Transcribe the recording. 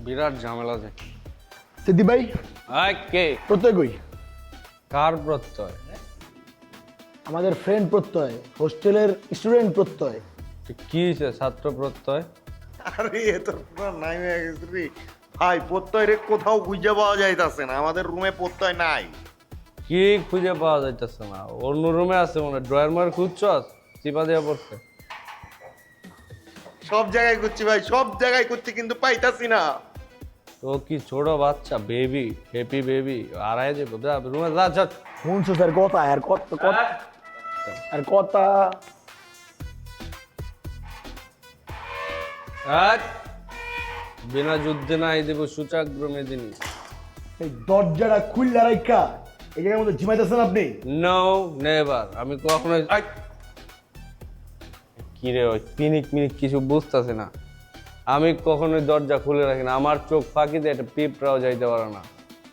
বিরাট ঝামেলা যায়। সিদ্দিক ভাই কে? প্রত্যয় কই? কার প্রত্যয়? আমাদের ফ্রেন্ড প্রত্যয়, হোস্টেলের স্টুডেন্ট প্রত্যয়। কি হয়েছে ছাত্র প্রত্যয়? আরে এ তো পুরো নাই হয়ে গেছে রে ভাই। প্রত্যয় রে কোথাও খুঁজে পাওয়া যাইতাছে না, আমাদের রুমে প্রত্যয় নাই। কি খুঁজে পাওয়া যাইতেছে না? অন্য রুমে আছে মনে হয়, ড্রয়ার মার খুঁজছস? চিপা দেওয়া পড়ছে। সব জায়গায় খুঁজছি ভাই, সব জায়গায় খুঁজছি কিন্তু পাইতাছি না। তো কি ছোট বাচ্চা, বেবি, হ্যাপি বেবি আড়াই যাবো? যা রুমে যা যা। শুনছো স্যার কথা আর কথা আর কথা। বিনা যুদ্ধে নাই দেব সূচাগ্র মেদিনী। এই দরজাটা খুললা রাইখা এই জায়গার মধ্যে ঝিমাইতেছেন আপনি? নো নেভার, আমি কখনো কি রে ওই পিনিক মিনিক কিছু বুঝতেছে না। আমি কখনোই দরজা খুলে রাখি না, আমার চোখ ফাঁকি দিয়ে একটা পিঁপড়াও যাইতে পারে না।